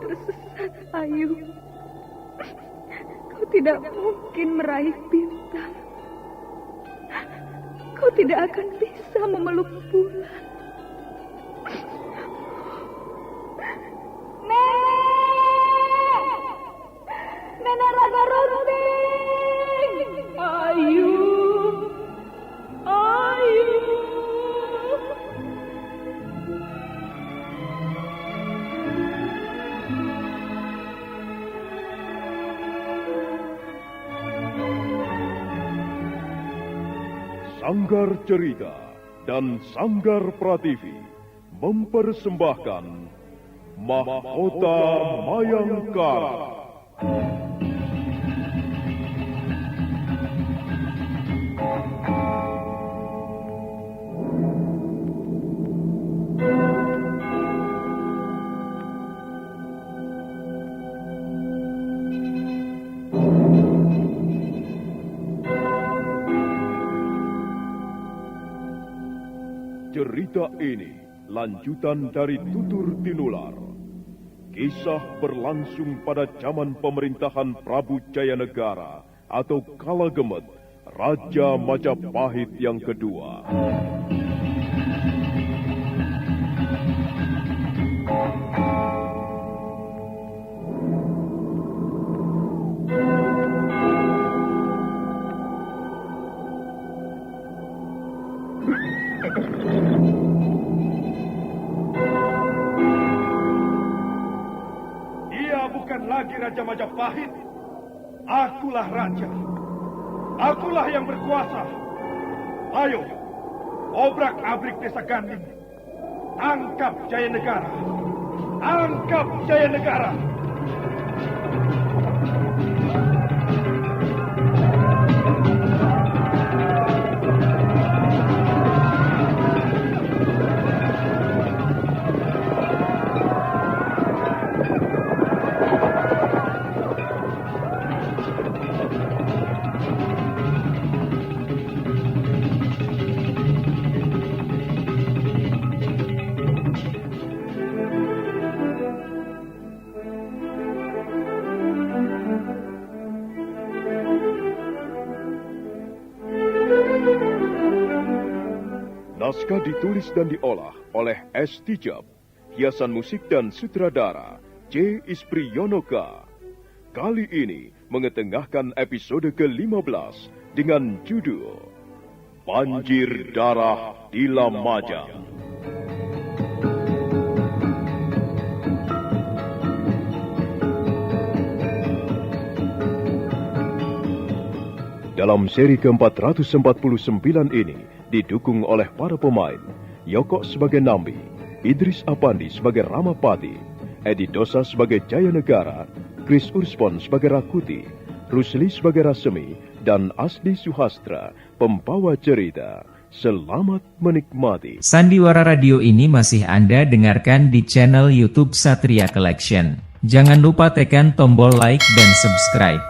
tersesat, Ayu. Kau tidak mungkin meraih bintang. Kau tidak akan bisa memeluk bulan. Nenek Raga Runting! Ayu! Ayu! Sanggar Cerita dan Sanggar Prativi mempersembahkan Mahkota Mayangkara. Cerita ini lanjutan dari Tutur Tinular. Kisah berlangsung pada zaman pemerintahan Prabu Jayanegara atau Kala Gemet, Raja Majapahit yang kedua. Lagi Raja Majapahit, akulah raja, akulah yang berkuasa. Ayo, obrak-abrik desa Ganding, tangkap Jayanegara, tangkap Jayanegara. Naskah ditulis dan diolah oleh S. Tijab, hiasan musik dan sutradara C. Ispriyonoka. Kali ini mengetengahkan episode ke-15 dengan judul Banjir Darah di Lamajang. Dalam seri ke-449 ini, didukung oleh para pemain, Yoko sebagai Nambi, Idris Apandi sebagai Ramapati, Edi Dosa sebagai Jayanegara, Chris Urspon sebagai Rakuti, Rusli sebagai Rasemi, dan Asdi Suhastra, pembawa cerita. Selamat menikmati. Sandiwara Radio ini masih Anda dengarkan di channel YouTube Satria Collection. Jangan lupa tekan tombol like dan subscribe.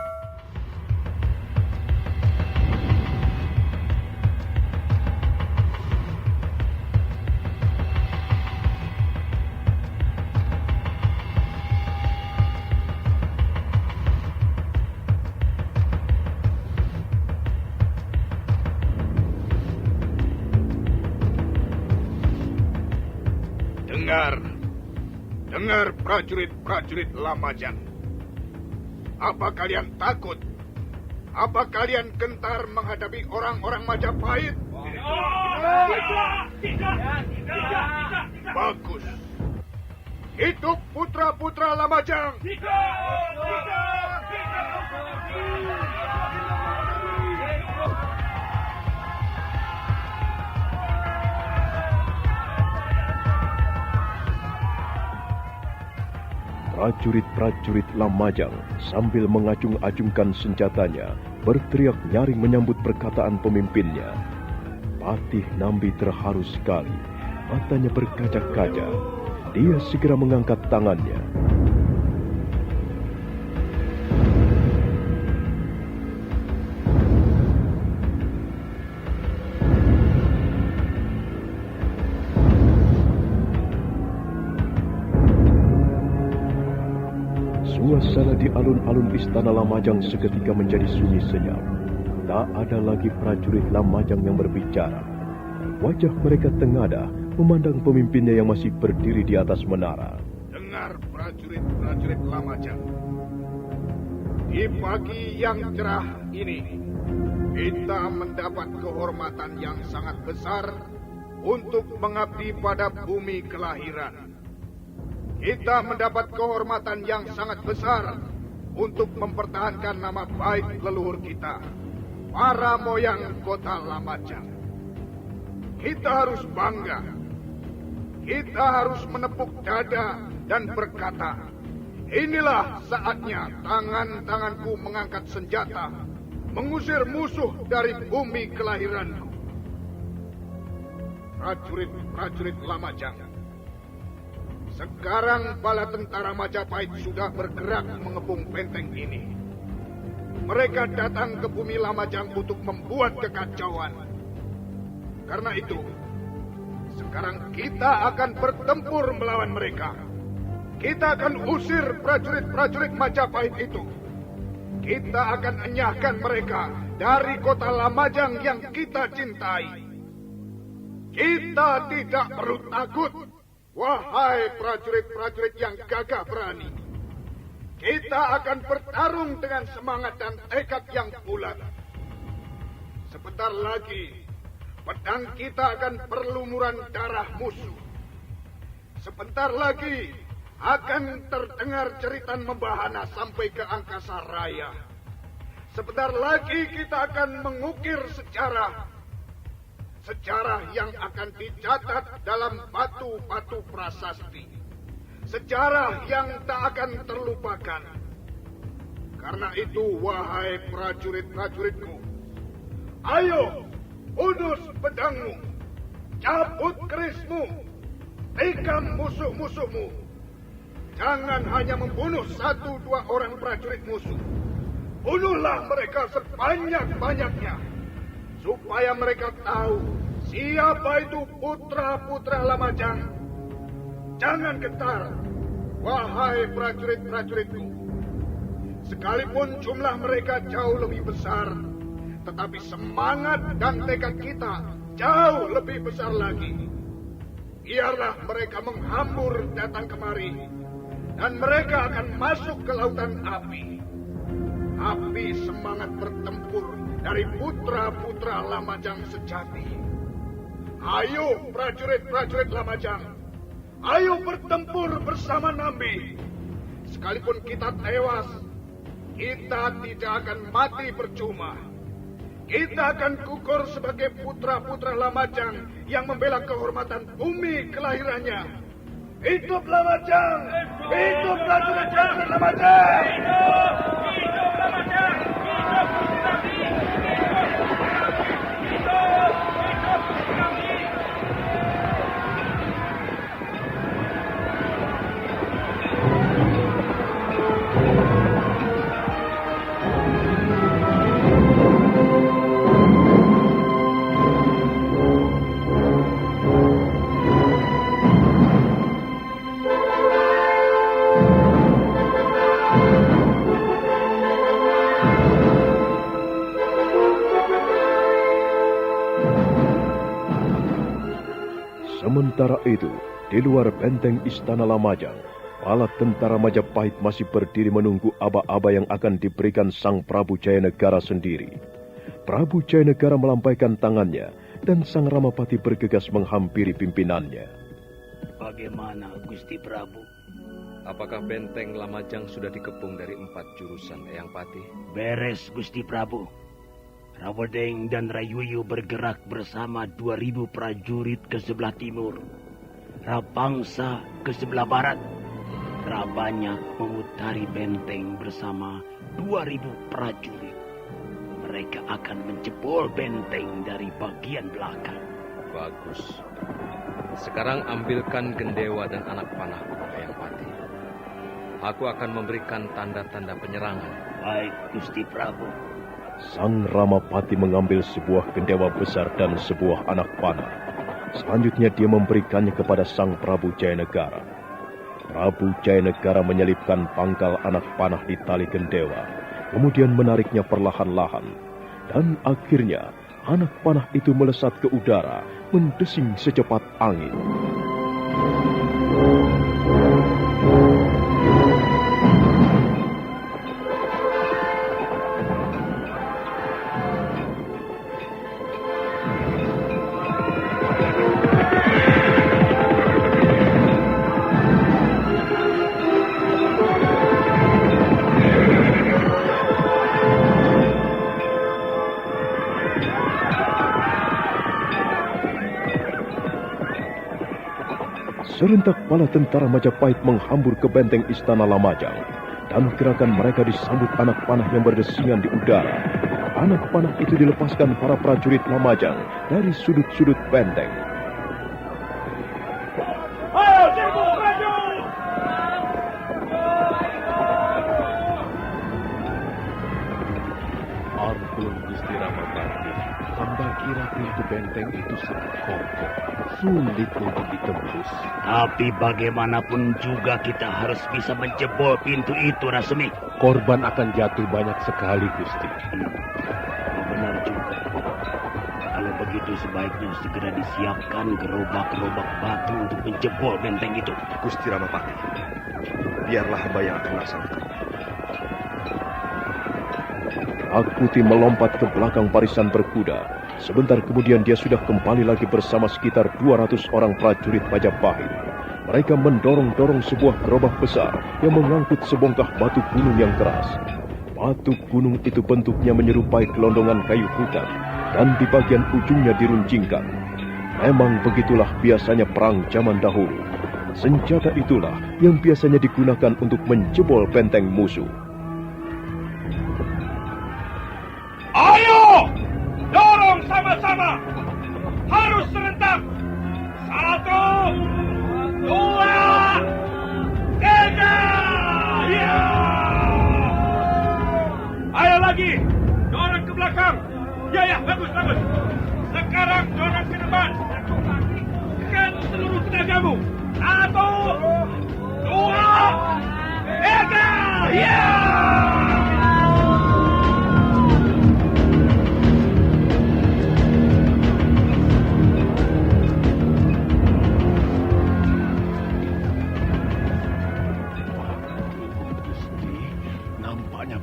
Dengar prajurit-prajurit Lamajang. Apa kalian takut? Apa kalian gentar menghadapi orang-orang Majapahit? Tidak. Bagus. Hidup putra-putra Lamajang. Prajurit-prajurit Lamajang sambil mengacung-acungkan senjatanya berteriak nyaring menyambut perkataan pemimpinnya. Patih Nambi terharu sekali, matanya berkaca-kaca. Dia segera mengangkat tangannya. Suasana di alun-alun Istana Lamajang seketika menjadi sunyi senyap. Tak ada lagi prajurit Lamajang yang berbicara. Wajah mereka tengadah memandang pemimpinnya yang masih berdiri di atas menara. Dengar prajurit-prajurit Lamajang. Di pagi yang cerah ini, kita mendapat kehormatan yang sangat besar untuk mengabdi pada bumi kelahiran. Kita mendapat kehormatan yang sangat besar untuk mempertahankan nama baik leluhur kita, para moyang kota Lamajang. Kita harus bangga. Kita harus menepuk dada dan berkata, inilah saatnya tangan-tanganku mengangkat senjata, mengusir musuh dari bumi kelahiranku. Prajurit-prajurit Lamajang. Sekarang bala tentara Majapahit sudah bergerak mengepung benteng ini. Mereka datang ke bumi Lamajang untuk membuat kekacauan. Karena itu, sekarang kita akan bertempur melawan mereka. Kita akan usir prajurit-prajurit Majapahit itu. Kita akan enyahkan mereka dari kota Lamajang yang kita cintai. Kita tidak perlu takut, wahai prajurit-prajurit yang gagah berani. Kita akan bertarung dengan semangat dan tekad yang bulat. Sebentar lagi, pedang kita akan berlumuran darah musuh. Sebentar lagi, akan terdengar jeritan membahana sampai ke angkasa raya. Sebentar lagi kita akan mengukir sejarah yang akan dicatat dalam batu-batu prasasti. Sejarah yang tak akan terlupakan. Karena itu, wahai prajurit-prajuritku, ayo, unus pedangmu, cabut kerismu, tikam musuh-musuhmu. Jangan hanya membunuh 1-2 orang prajurit musuh. Bunuhlah mereka sebanyak-banyaknya. Supaya mereka tahu siapa itu putra-putra Lamajang. Jangan gentar, wahai prajurit-prajuritku. Sekalipun jumlah mereka jauh lebih besar, tetapi semangat dan tekad kita jauh lebih besar lagi. Biarlah mereka menghambur datang kemari, dan mereka akan masuk ke lautan api. Api semangat bertempur dari putra-putra Lamajang sejati. Ayo prajurit-prajurit Lamajang, ayo bertempur bersama Nambi. Sekalipun kita tewas, kita tidak akan mati percuma. Kita akan gugur sebagai putra-putra Lamajang yang membela kehormatan bumi kelahirannya. Hidup Lamajang! Hidup prajurit-prajurit Lamajang! Hidup Lamajang! Hidup Nambi! Hidup Nambi! Sementara itu, di luar benteng Istana Lamajang, bala tentara Majapahit masih berdiri menunggu aba-aba yang akan diberikan Sang Prabu Jayanegara sendiri. Prabu Jayanegara melampaikan tangannya, dan Sang Ramapati bergegas menghampiri pimpinannya. Bagaimana, Gusti Prabu? Apakah benteng Lamajang sudah dikepung dari 4 jurusan, Eyang Pati? Beres, Gusti Prabu. Rawedeng dan Rayuyu bergerak bersama 2.000 prajurit ke sebelah timur, Rabangsa ke sebelah barat, Rabanyak memutari benteng bersama 2.000 prajurit. Mereka akan menjebol benteng dari bagian belakang. Bagus. Sekarang ambilkan gendewa dan anak panahku, Eyang Pati. Aku akan memberikan tanda-tanda penyerangan. Baik, Gusti Prabu. Sang Ramapati mengambil sebuah gendewa besar dan sebuah anak panah. Selanjutnya dia memberikannya kepada Sang Prabu Jayanegara. Prabu Jayanegara menyelipkan pangkal anak panah di tali gendewa, kemudian menariknya perlahan-lahan. Dan akhirnya, anak panah itu melesat ke udara, mendesing secepat angin. Serentak bala tentara Majapahit menghambur ke benteng istana Lamajang, dan gerakan mereka disambut anak panah yang berdesingan di udara. Anak panah itu dilepaskan para prajurit Lamajang dari sudut-sudut benteng. Ayo, serbu, maju! Ampun Gusti Ramapati, hamba kira pintu benteng itu sangat kokoh, sulit untuk ditembus. Tapi bagaimanapun juga kita harus bisa menjebol pintu itu, Rasmi. Korban akan jatuh banyak sekali, Gusti. Benar juga. Kalau begitu sebaiknya segera disiapkan gerobak-gerobak batu untuk menjebol benteng itu. Gusti Ramapati, biarlah hamba yang akan laksanakan. Rakuti melompat ke belakang barisan berkuda. Sebentar kemudian dia sudah kembali lagi bersama sekitar 200 orang prajurit Majapahit. Mereka mendorong-dorong sebuah gerobak besar yang mengangkut sebongkah batu gunung yang keras. Batu gunung itu bentuknya menyerupai gelondongan kayu hutan dan di bagian ujungnya diruncingkan. Memang begitulah biasanya perang zaman dahulu. Senjata itulah yang biasanya digunakan untuk menjebol benteng musuh. Ayo! Dorong sama-sama! Harus serentak! 1, 2, 3! Ya! Ayo lagi! Dorong ke belakang! Ya, bagus. Sekarang dorong ke depan! Tekan seluruh tenagamu! 1, 2, 3! Ya!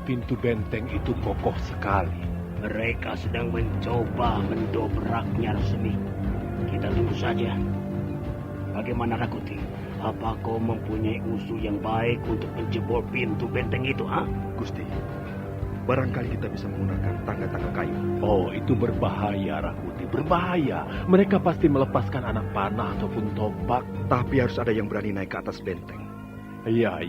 Pintu benteng itu kokoh sekali. Mereka sedang mencoba mendobraknya, Rasmi. Kita tunggu saja. Bagaimana, Rakuti? Apa kau mempunyai usul yang baik untuk menjebol pintu benteng itu, ha? Gusti, barangkali kita bisa menggunakan tangga-tangga kayu. Oh, itu berbahaya, Rakuti. Berbahaya. Mereka pasti melepaskan anak panah ataupun tombak. Tapi harus ada yang berani naik ke atas benteng. Iya.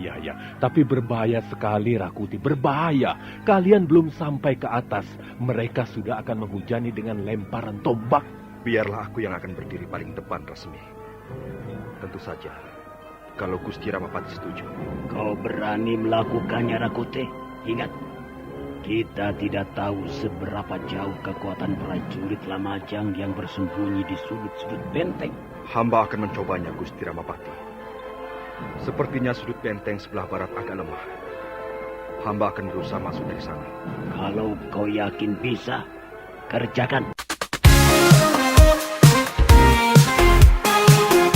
Tapi berbahaya sekali, Rakuti. Berbahaya. Kalian belum sampai ke atas. Mereka sudah akan menghujani dengan lemparan tombak. Biarlah aku yang akan berdiri paling depan, Rasmi. Tentu saja, kalau Gusti Ramapati setuju. Kau berani melakukannya, Rakuti? Ingat, kita tidak tahu seberapa jauh kekuatan prajurit Lamajang yang bersembunyi di sudut-sudut benteng. Hamba akan mencobanya, Gusti Ramapati. Sepertinya sudut benteng sebelah barat agak lemah. Hamba akan berusaha masuk dari sana. Kalau kau yakin bisa, kerjakan.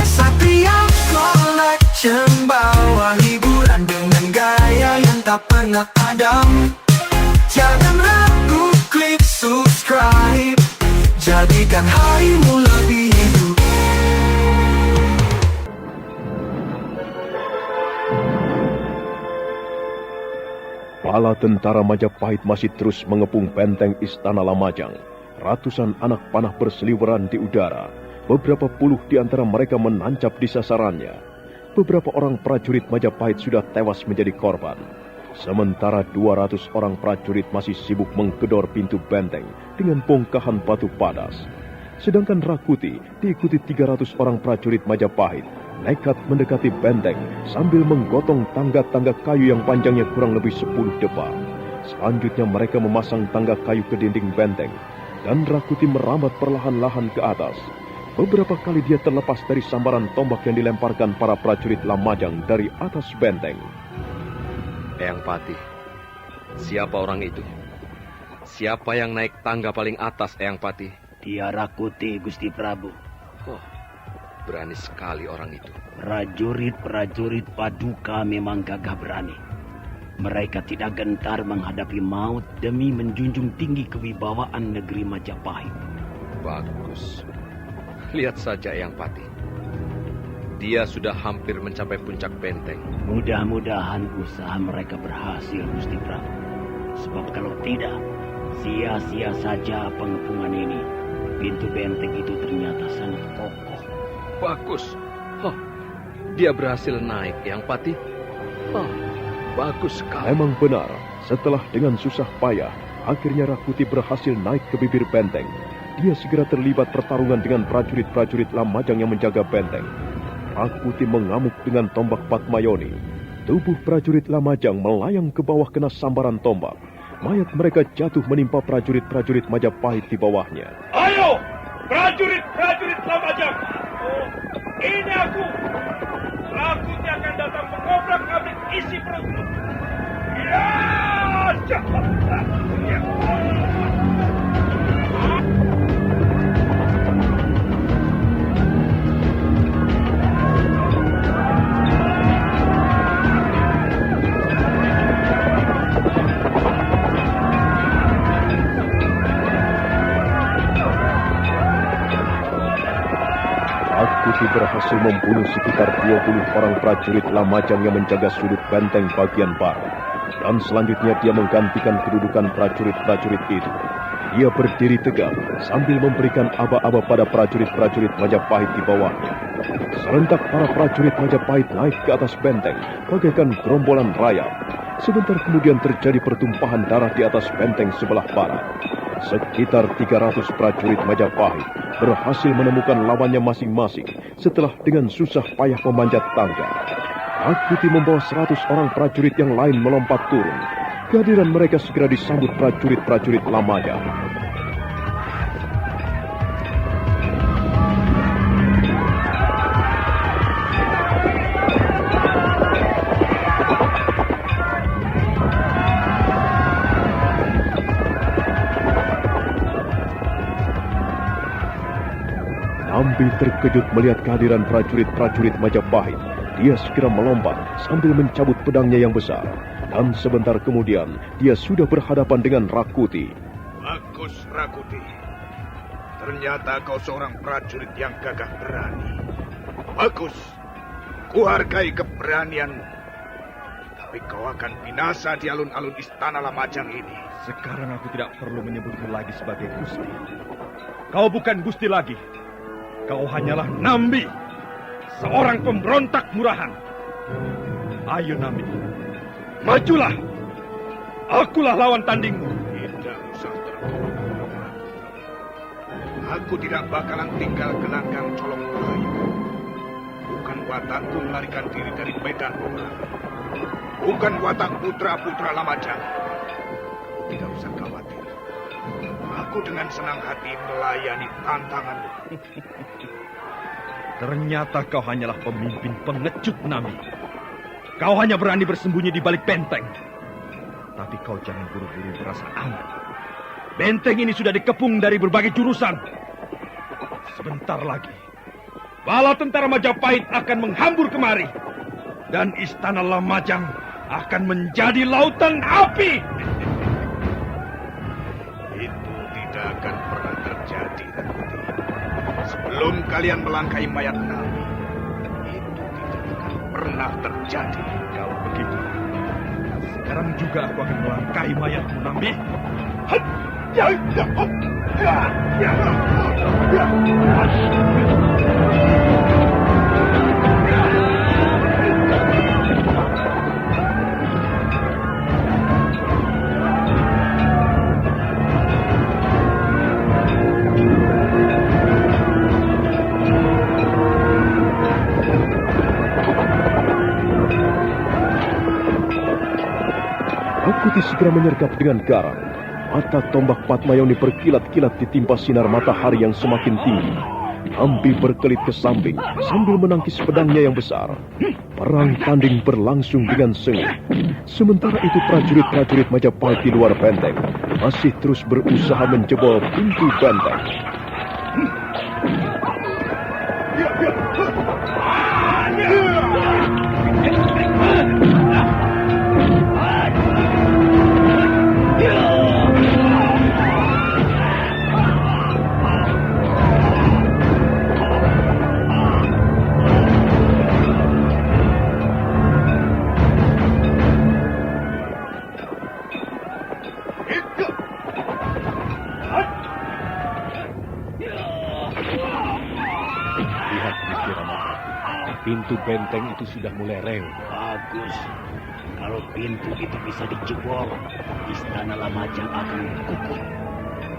Satria Collection bawa hiburan dengan gaya yang tak pernah padam. Jangan ragu, klik subscribe. Jadikan harimu lebih hidup. Bala tentara Majapahit masih terus mengepung benteng istana Lamajang. Ratusan anak panah berseliweran di udara. Beberapa puluh di antara mereka menancap di sasarannya. Beberapa orang prajurit Majapahit sudah tewas menjadi korban. Sementara 200 orang prajurit masih sibuk menggedor pintu benteng dengan bongkahan batu padas. Sedangkan Rakuti diikuti 300 orang prajurit Majapahit nekat mendekati benteng sambil menggotong tangga-tangga kayu yang panjangnya kurang lebih 10 depa. Selanjutnya mereka memasang tangga kayu ke dinding benteng dan Rakuti merambat perlahan-lahan ke atas. Beberapa kali dia terlepas dari sambaran tombak yang dilemparkan para prajurit Lamajang dari atas benteng. Eyang Patih, siapa orang itu? Siapa yang naik tangga paling atas, Eyang Patih? Dia Rakuti, Gusti Prabu. Oh, berani sekali orang itu. Prajurit-prajurit Paduka memang gagah berani. Mereka tidak gentar menghadapi maut demi menjunjung tinggi kewibawaan negeri Majapahit. Bagus. Lihat saja Eyang Patih. Dia sudah hampir mencapai puncak benteng. Mudah-mudahan usaha mereka berhasil, Gusti Prabu. Sebab kalau tidak, sia-sia saja pengepungan ini. Pintu benteng itu ternyata sangat kokoh. Bagus. Dia berhasil naik, Eyang Patih. Bagus sekali. Memang benar, setelah dengan susah payah, akhirnya Rakuti berhasil naik ke bibir benteng. Dia segera terlibat pertarungan dengan prajurit-prajurit Lamajang yang menjaga benteng. Rakuti mengamuk dengan tombak Patmayoni. Tubuh prajurit Lamajang melayang ke bawah kena sambaran tombak. Mayat mereka jatuh menimpa prajurit-prajurit Majapahit di bawahnya. Ayo, prajurit-prajurit Lamajang. Ini aku. Rakuti akan datang mengobrak-abrik isi perutmu. Ya, Rakuti berhasil membunuh sekitar 20 orang prajurit Lamajang yang menjaga sudut benteng bagian barat. Dan selanjutnya dia menggantikan kedudukan prajurit-prajurit itu. Dia berdiri tegak sambil memberikan aba-aba pada prajurit-prajurit Majapahit di bawahnya. Serentak para prajurit Majapahit naik ke atas benteng bagaikan gerombolan rayap. Sebentar kemudian terjadi pertumpahan darah di atas benteng sebelah barat. Sekitar 300 prajurit Majapahit berhasil menemukan lawannya masing-masing setelah dengan susah payah memanjat tangga. Rakuti membawa 100 orang prajurit yang lain melompat turun. Kehadiran mereka segera disambut prajurit-prajurit Lamajang. Nambi terkejut melihat kehadiran prajurit-prajurit Majapahit. Dia segera melompat sambil mencabut pedangnya yang besar. Dan sebentar kemudian, dia sudah berhadapan dengan Rakuti. Bagus, Rakuti. Ternyata kau seorang prajurit yang gagah berani. Bagus. Kuhargai keberanianmu. Tapi kau akan binasa di alun-alun istana Lamajang ini. Sekarang aku tidak perlu menyebutmu lagi sebagai Gusti. Kau bukan Gusti lagi. Kau hanyalah Nambi, seorang pemberontak murahan. Ayo Nambi, majulah. Akulah lawan tandingmu. Tidak usah tergolong. Aku tidak bakalan tinggal gelanggang colong bayu. Bukan watakku melarikan diri dari medan perang. Bukan watak putra-putra Lamajang. Tidak usah khawatir. Aku dengan senang hati melayani tantanganmu. Ternyata kau hanyalah pemimpin pengecut, Nambi. Kau hanya berani bersembunyi di balik benteng. Tapi kau jangan buru-buru merasa aman. Benteng ini sudah dikepung dari berbagai jurusan. Sebentar lagi, bala tentara Majapahit akan menghambur kemari. Dan istana Lamajang akan menjadi lautan api. Itu tidak akan pernah terjadi, Rakuti. Sebelum kalian melangkahi mayat Nabi, itu tidak akan pernah terjadi. Kalau begitu, sekarang juga aku akan melangkahi mayatmu, Nambi. Rakuti segera menyergap dengan garang. Mata tombak Patmayoni berkilat-kilat ditimpa sinar matahari yang semakin tinggi. Nambi berkelit ke samping sambil menangkis pedangnya yang besar. Perang tanding berlangsung dengan sengit. Sementara itu prajurit-prajurit Majapahit di luar benteng masih terus berusaha menjebol pintu benteng. Lihat Gusti Ramapati, pintu benteng itu sudah mulai reung. Bagus. Kalau pintu itu bisa dijebol, istana Lamajang akan kukuh.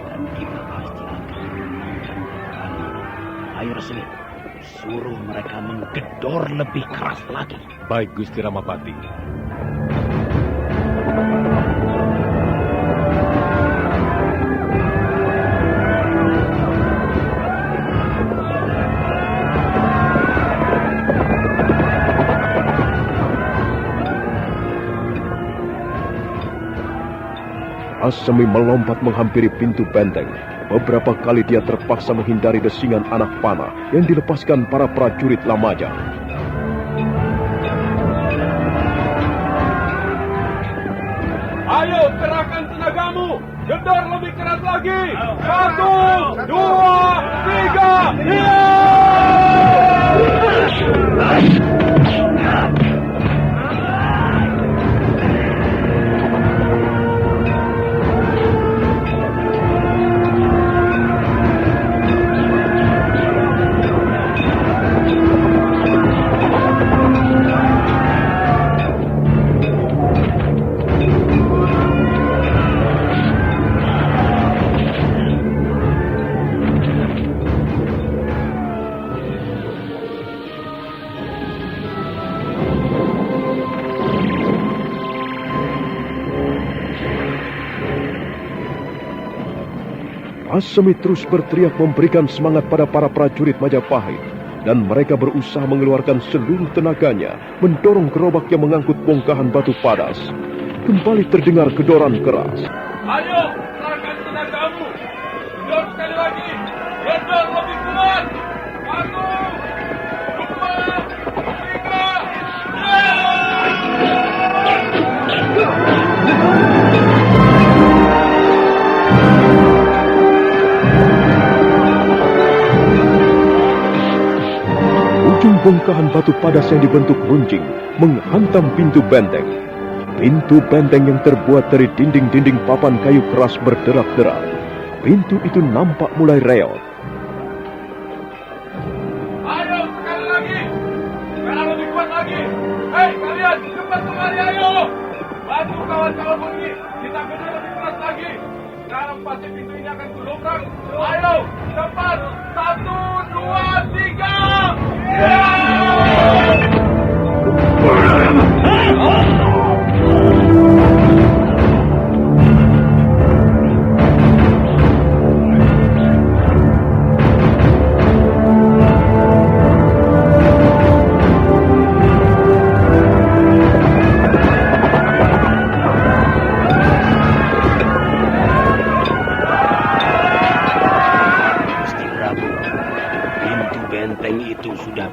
Dan kita pasti akan memenangkan perang. Ayo Resmi, suruh mereka menggedor lebih keras lagi. Baik Gusti Ramapati. Asemi melompat menghampiri pintu benteng. Beberapa kali dia terpaksa menghindari desingan anak panah yang dilepaskan para prajurit Lamajang. Ayo kerahkan tenagamu, gedor lebih keras lagi. 1, 2, 3, iya! Asemi terus berteriak memberikan semangat pada para prajurit Majapahit. Dan mereka berusaha mengeluarkan seluruh tenaganya, mendorong gerobak yang mengangkut bongkahan batu padas. Kembali terdengar gedoran keras. Ayo kerahkan tenagamu, gedor sekali lagi. Gedor lebih kuat. 1, 2, 3. Ujung bongkahan batu padas yang dibentuk runcing menghantam pintu benteng. Pintu benteng yang terbuat dari dinding-dinding papan kayu keras berderak-derak. Pintu itu nampak mulai reot. Ayo sekali lagi. Sekarang lebih kuat lagi. Hei kalian, cepat kembali ayo. Bantu kawan-kawan ini. Kita gedor lebih keras lagi. Sekarang pasti pintu ini akan kudobrak. Ayo, cepat. 1, 2, 3.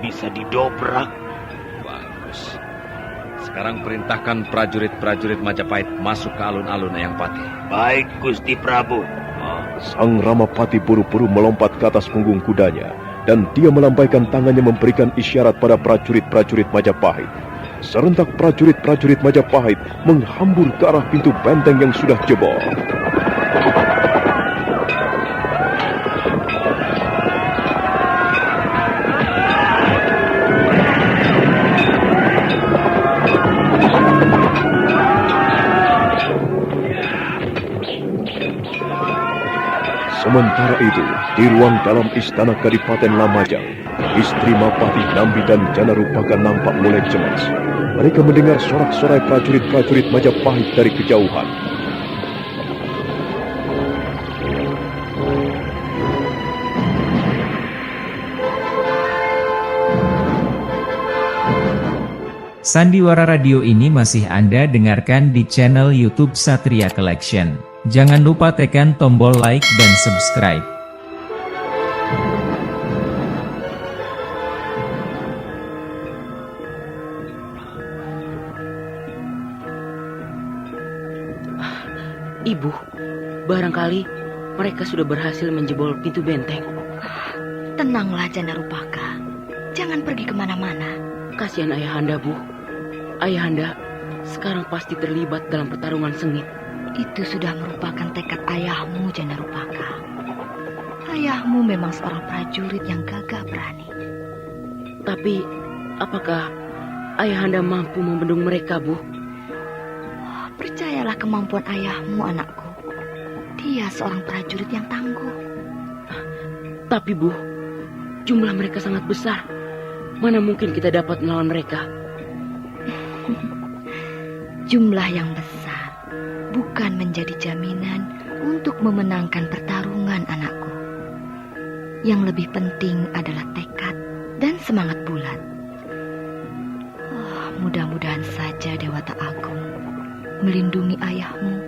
Bisa didobrak. Bagus. Sekarang perintahkan prajurit-prajurit Majapahit masuk ke alun-alun Eyang Pati. Baik, Gusti Prabu. Sang Ramapati buru-buru melompat ke atas punggung kudanya dan dia melambaikan tangannya memberikan isyarat pada prajurit-prajurit Majapahit. Serentak prajurit-prajurit Majapahit menghambur ke arah pintu benteng yang sudah jebol. Sementara itu, di ruang dalam istana Kadipaten Lamajang, istri Mapati, Nambi dan Jana Rupaka nampak mulai cemas. Mereka mendengar sorak-sorai prajurit-prajurit Majapahit dari kejauhan. Sandiwara Radio ini masih Anda dengarkan di channel YouTube Satria Collection. Jangan lupa tekan tombol like dan subscribe. Ibu, barangkali mereka sudah berhasil menjebol pintu benteng. Tenanglah Janarupaka, jangan pergi kemana-mana. Kasihan Ayahanda, Bu. Ayahanda sekarang pasti terlibat dalam pertarungan sengit. Itu sudah merupakan tekad ayahmu, Janarupaka. Ayahmu memang seorang prajurit yang gagah berani. Tapi, apakah Ayahanda mampu membendung mereka, Bu? Percayalah kemampuan ayahmu, anakku. Dia seorang prajurit yang tangguh. Tapi, Bu, jumlah mereka sangat besar. Mana mungkin kita dapat melawan mereka? Jumlah yang besar bukan menjadi jaminan untuk memenangkan pertarungan, anakku. Yang lebih penting adalah tekad dan semangat bulat. Mudah-mudahan saja Dewata Agung melindungi ayahmu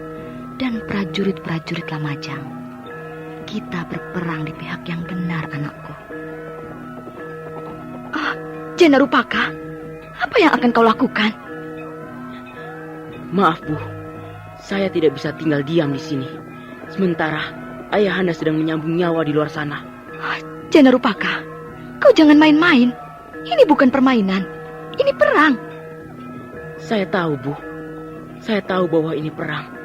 dan prajurit-prajurit Lamajang. Kita berperang di pihak yang benar, anakku. Janarupaka, apa yang akan kau lakukan? Maaf, Bu. Saya tidak bisa tinggal diam di sini. Sementara Ayahanda sedang menyambung nyawa di luar sana. Janarupaka, kau jangan main-main. Ini bukan permainan. Ini perang. Saya tahu, Bu. Saya tahu bahwa ini perang.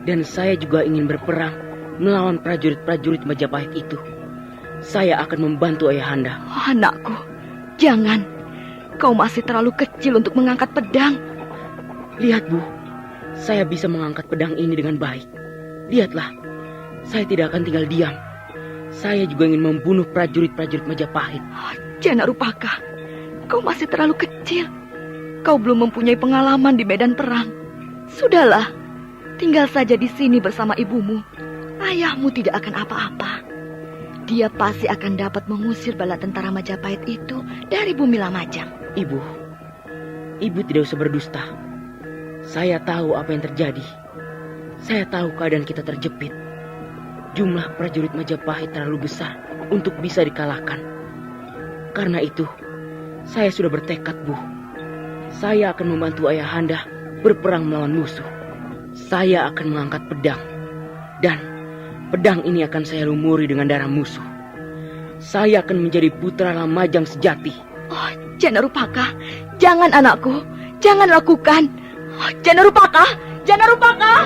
Dan saya juga ingin berperang melawan prajurit-prajurit Majapahit itu. Saya akan membantu Ayahanda. Anakku, jangan. Kau masih terlalu kecil untuk mengangkat pedang. Lihat, Bu. Saya bisa mengangkat pedang ini dengan baik. Lihatlah. Saya tidak akan tinggal diam. Saya juga ingin membunuh prajurit-prajurit Majapahit. Janarupaka, kau masih terlalu kecil. Kau belum mempunyai pengalaman di medan perang. Sudahlah, tinggal saja di sini bersama ibumu. Ayahmu tidak akan apa-apa. Dia pasti akan dapat mengusir bala tentara Majapahit itu dari bumi Lamajang. Ibu tidak usah berdusta. Saya tahu apa yang terjadi. Saya tahu keadaan kita terjepit. Jumlah prajurit Majapahit terlalu besar untuk bisa dikalahkan. Karena itu, saya sudah bertekad, Bu. Saya akan membantu Ayahanda berperang melawan musuh. Saya akan mengangkat pedang. Dan pedang ini akan saya lumuri dengan darah musuh. Saya akan menjadi putra Lamajang sejati. Janarupaka, jangan anakku. Jangan lakukan. Janarupaka, Janarupaka.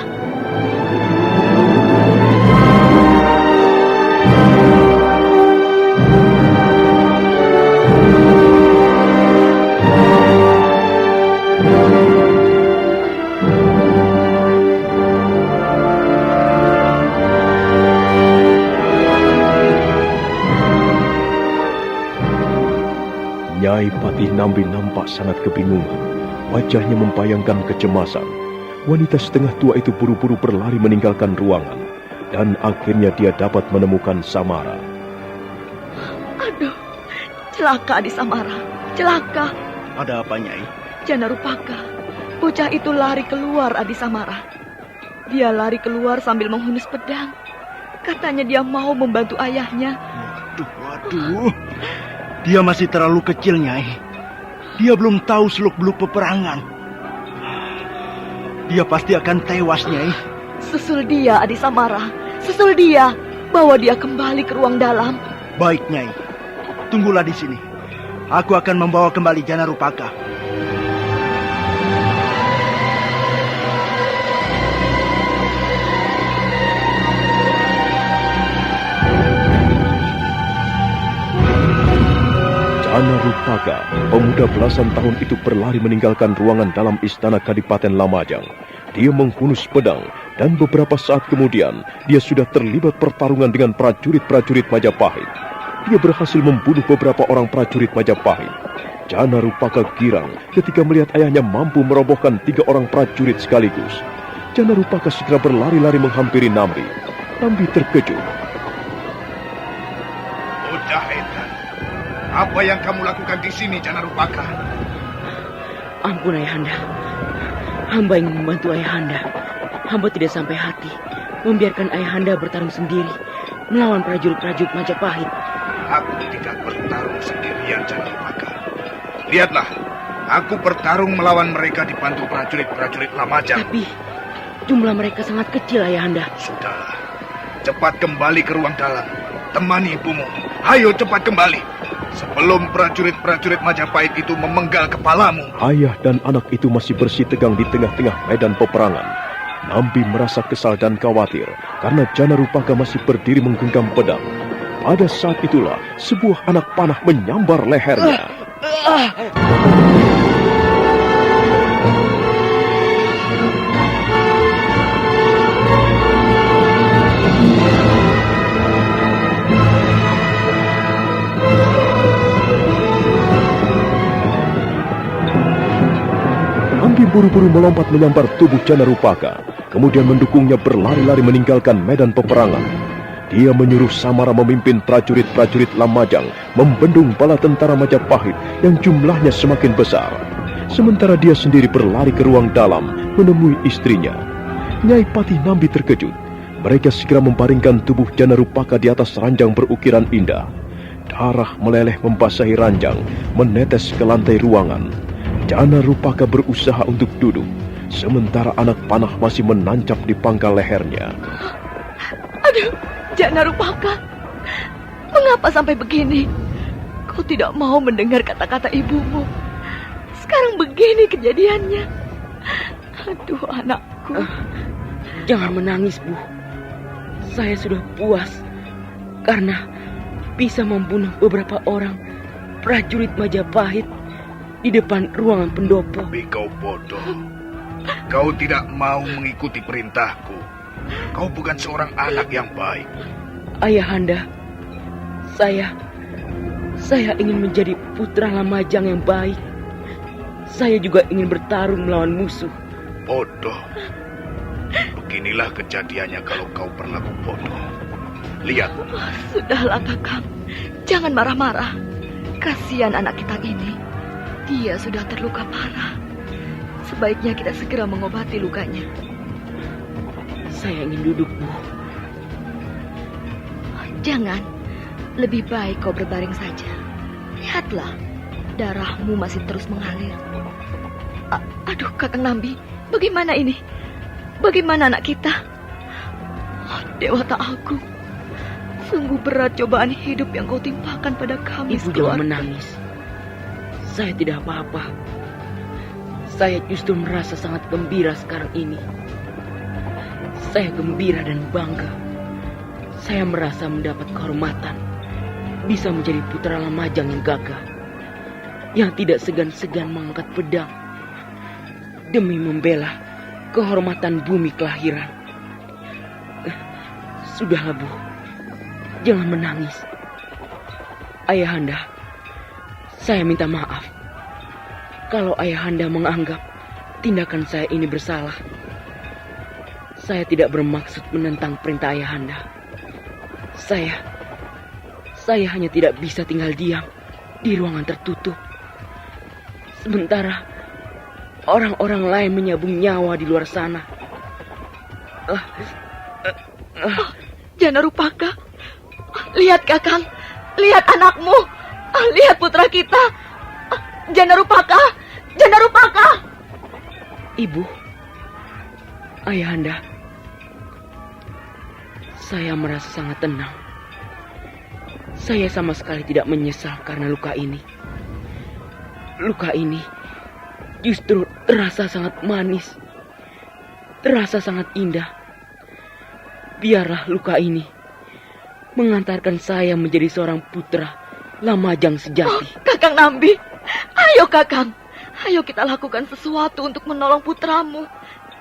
Nyai Patih Nambi nampak sangat kebingungan. Wajahnya membayangkan kecemasan. Wanita setengah tua itu buru-buru berlari meninggalkan ruangan. Dan akhirnya dia dapat menemukan Samara. Aduh, celaka di Samara. Celaka. Ada apa, Nyai? Janarupaka, bocah itu lari keluar Adi Samara. Dia lari keluar sambil menghunus pedang. Katanya dia mau membantu ayahnya. Waduh. Dia masih terlalu kecil, Nyai. Dia belum tahu seluk-beluk peperangan. Dia pasti akan tewas, Nyai. Susul dia, Adi Samara. Susul dia. Bawa dia kembali ke ruang dalam. Baik, Nyai. Tunggulah di sini. Aku akan membawa kembali Janarupaka. Janarupaka, pemuda belasan tahun itu berlari meninggalkan ruangan dalam istana Kadipaten Lamajang. Dia menghunus pedang dan beberapa saat kemudian dia sudah terlibat pertarungan dengan prajurit-prajurit Majapahit. Dia berhasil membunuh beberapa orang prajurit Majapahit. Janarupaka girang ketika melihat ayahnya mampu merobohkan 3 orang prajurit sekaligus. Janarupaka segera berlari-lari menghampiri Nambi. Nambi terkejut. Apa yang kamu lakukan di sini, Janarupaka? Ampun Ayahanda. Hamba ingin membantu Ayahanda. Hamba tidak sampai hati membiarkan Ayahanda bertarung sendiri melawan prajurit-prajurit Majapahit. Aku tidak bertarung sendirian, Janarupaka. Lihatlah, aku bertarung melawan mereka dibantu prajurit-prajurit Lamajang. Tapi jumlah mereka sangat kecil, Ayahanda. Sudahlah, cepat kembali ke ruang dalam. Temani ibumu. Ayo cepat kembali. Sebelum prajurit-prajurit Majapahit itu memenggal kepalamu. Ayah dan anak itu masih bersitegang di tengah-tengah medan peperangan. Nambi merasa kesal dan khawatir karena Janarupaka masih berdiri menggenggam pedang. Pada saat itulah sebuah anak panah menyambar lehernya. Nambi buru-buru melompat menyambar tubuh Janarupaka, kemudian mendukungnya berlari-lari meninggalkan medan peperangan. Dia menyuruh Samara memimpin prajurit-prajurit Lamajang membendung bala tentara Majapahit yang jumlahnya semakin besar. Sementara dia sendiri berlari ke ruang dalam menemui istrinya. Nyai Patih Nambi terkejut. Mereka segera membaringkan tubuh Janarupaka di atas ranjang berukiran indah. Darah meleleh membasahi ranjang, menetes ke lantai ruangan. Janarupaka berusaha untuk duduk, sementara anak panah masih menancap di pangkal lehernya. Aduh, Janarupaka, mengapa sampai begini? Kau tidak mau mendengar kata-kata ibumu. Sekarang begini kejadiannya. Aduh, anakku. Jangan menangis, Bu. Saya sudah puas karena bisa membunuh beberapa orang prajurit Majapahit di depan ruangan pendopo. Tapi kau bodoh. Kau tidak mau mengikuti perintahku. Kau bukan seorang anak yang baik. Ayahanda, saya ingin menjadi putra Lamajang yang baik. Saya juga ingin bertarung melawan musuh. Bodoh. Beginilah kejadiannya kalau kau berlaku bodoh. Lihat. Sudahlah, Kakang. Jangan marah-marah. Kasihan anak kita ini. Dia sudah terluka parah. Sebaiknya kita segera mengobati lukanya. Saya ingin duduk, Bu. Jangan. Lebih baik kau berbaring saja. Lihatlah. Darahmu masih terus mengalir. Aduh, Kakang Nambi. Bagaimana ini? Bagaimana anak kita? Dewata Agung. Sungguh berat cobaan hidup yang kau timpakan pada kami. Ibu jangan menangis. Saya tidak apa-apa. Saya justru merasa sangat gembira sekarang ini. Saya gembira dan bangga. Saya merasa mendapat kehormatan. Bisa menjadi putra Lamajang yang gagah. Yang tidak segan-segan mengangkat pedang. Demi membela kehormatan bumi kelahiran. Sudahlah, Bu. Jangan menangis. Ayahanda, saya minta maaf. Kalau Ayahanda menganggap tindakan saya ini bersalah. Saya tidak bermaksud menentang perintah Ayahanda. Saya hanya tidak bisa tinggal diam di ruangan tertutup. Sementara orang-orang lain menyabung nyawa di luar sana. Janarupaka, lihat Kakang, lihat anakmu, lihat putra kita. Janarupaka, Janarupaka. Ibu, Ayahanda, saya merasa sangat tenang. Saya sama sekali tidak menyesal karena luka ini. Luka ini justru terasa sangat manis, terasa sangat indah. Biarlah luka ini mengantarkan saya menjadi seorang putra Lamajang sejati. Kakang Nambi, ayo Kakang, ayo kita lakukan sesuatu untuk menolong putramu.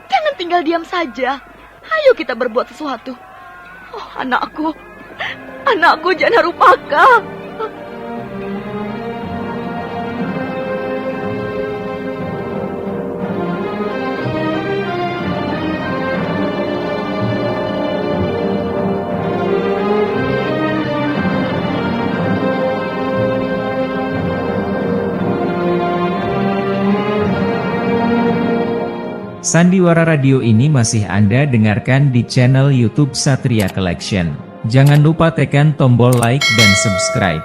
Jangan tinggal diam saja. Ayo kita berbuat sesuatu. Oh, anakku Janarupaka. Sandiwara Radio ini masih Anda dengarkan di channel YouTube Satria Collection. Jangan lupa tekan tombol like dan subscribe.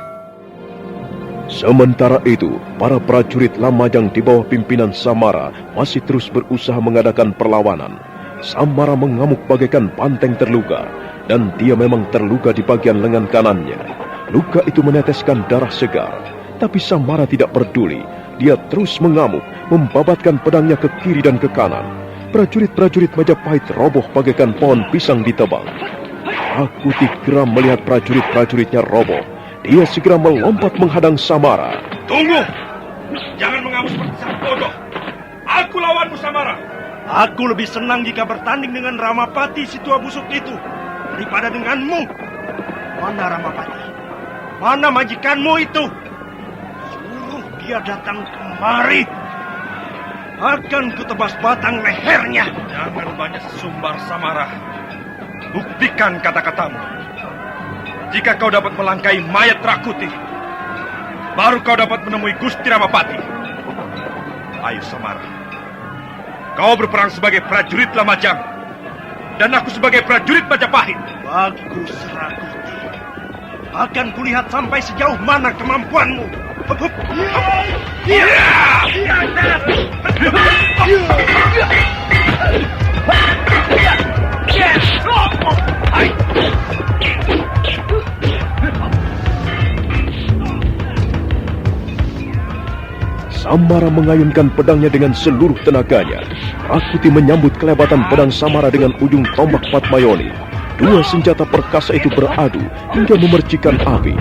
Sementara itu, para prajurit Lamajang di bawah pimpinan Samara masih terus berusaha mengadakan perlawanan. Samara mengamuk bagaikan banteng terluka, dan dia memang terluka di bagian lengan kanannya. Luka itu meneteskan darah segar, tapi Samara tidak peduli. Dia terus mengamuk, membabatkan pedangnya ke kiri dan ke kanan. Prajurit-prajurit Majapahit roboh bagaikan pohon pisang ditebang. Rakuti geram melihat prajurit-prajuritnya roboh. Dia segera melompat menghadang Samara. Tunggu! Jangan mengamuk seperti sang bodoh. Aku lawanmu, Samara. Aku lebih senang jika bertanding dengan Ramapati si tua busuk itu daripada denganmu. Mana Ramapati? Mana majikanmu itu? Dia datang kemari. Akan kutebas batang lehernya. Jangan banyak sumbar, Samara. Buktikan kata-katamu. Jika kau dapat melangkai mayat Rakuti, baru kau dapat menemui Gusti Ramapati. Ayo, Samara. Kau berperang sebagai prajurit Lamajang, dan aku sebagai prajurit Majapahit. Bagus, Rakuti. Akan kulihat sampai sejauh mana kemampuanmu. Samara mengayunkan pedangnya dengan seluruh tenaganya. Rakuti menyambut kelebatan pedang Samara dengan ujung tombak Patmayoni. Dua senjata perkasa itu beradu hingga memercikan api.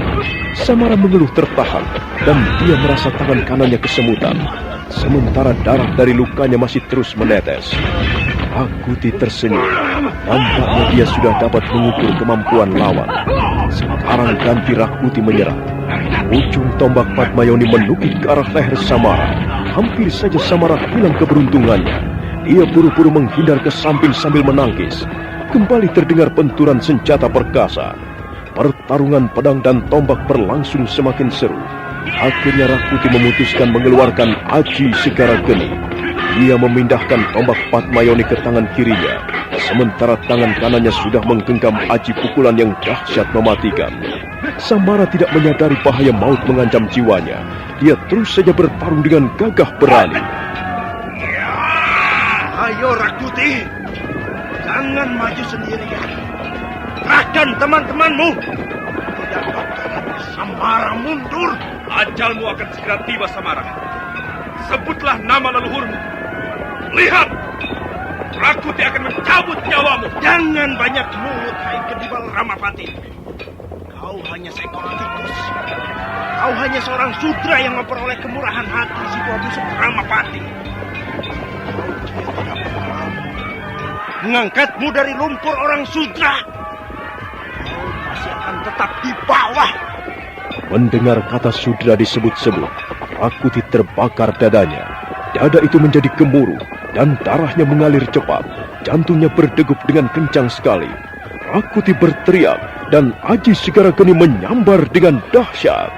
Samara mengeluh tertahan dan dia merasa tangan kanannya kesemutan. Sementara darah dari lukanya masih terus menetes. Rakuti tersenyum. Nampaknya dia sudah dapat mengukur kemampuan lawan. Sekarang ganti Rakuti menyerang. Ujung tombak Patmayoni menukik ke arah leher Samara. Hampir saja Samara hilang keberuntungannya. Dia buru-buru menghindar ke samping sambil menangkis. Kembali terdengar benturan senjata perkasa. Pertarungan pedang dan tombak berlangsung semakin seru. Akhirnya Rakuti memutuskan mengeluarkan Aji Segara Geni. Dia memindahkan tombak Patmayoni ke tangan kirinya, sementara tangan kanannya sudah menggenggam aji pukulan yang dahsyat mematikan. Samara tidak menyadari bahaya maut mengancam jiwanya. Dia terus saja bertarung dengan gagah berani. Ayo, Rakuti. Jangan maju sendirian. Kerahkan teman-temanmu. Tidak bakalan Samara mundur. Ajalmu akan segera tiba, Samara. Sebutlah nama leluhurmu. Lihat, Rakuti akan mencabut nyawamu. Jangan banyak mulut, hai kedibal Ramapati. Kau hanya seekor tikus. Kau hanya seorang sudra yang memperoleh kemurahan hati si tua busuk Ramapati. Kau tidak pernah mengangkatmu dari lumpur orang sudra. Kau masih akan tetap di bawah. Mendengar kata sudra disebut-sebut, Rakuti terbakar dadanya. Dada itu menjadi gemuruh dan darahnya mengalir cepat. Jantungnya berdegup dengan kencang sekali. Rakuti berteriak dan Aji Segara Geni menyambar dengan dahsyat.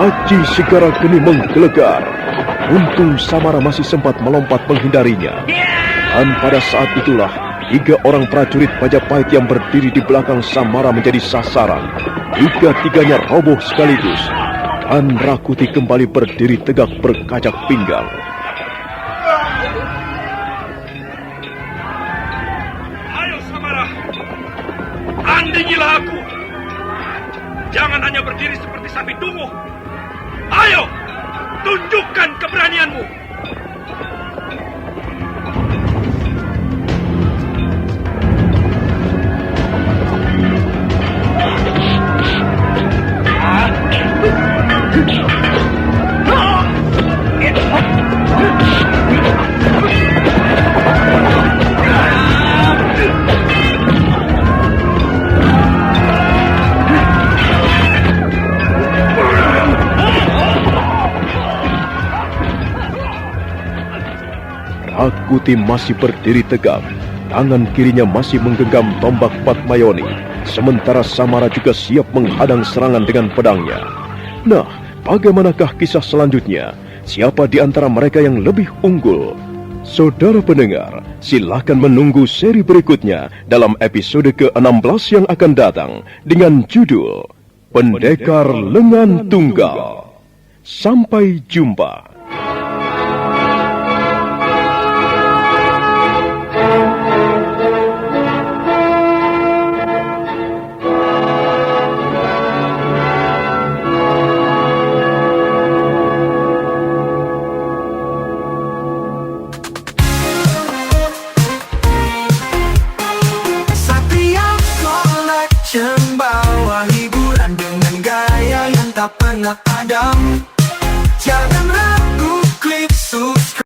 Aji Segara Geni menggelegar. Untung Samara masih sempat melompat menghindarinya. Dan pada saat itulah 3 orang prajurit Majapahit yang berdiri di belakang Samara menjadi sasaran. 3-tiganya roboh sekaligus. Dan Rakuti kembali berdiri tegak berkacak pinggang. Ayo, Samara. Tandingilah aku. Jangan hanya berdiri seperti sapi dungu. Ayo, tunjukkan keberanianmu. Rakuti masih berdiri tegak. Tangan kirinya masih menggenggam tombak Patmayoni, sementara Samara juga siap menghadang serangan dengan pedangnya. Nah, bagaimanakah kisah selanjutnya? Siapa di antara mereka yang lebih unggul? Saudara pendengar, silakan menunggu seri berikutnya dalam episode ke-16 yang akan datang dengan judul Pendekar Lengan Tunggal. Sampai jumpa. Bawa hiburan dengan gaya yang tak pernah padam. Jangan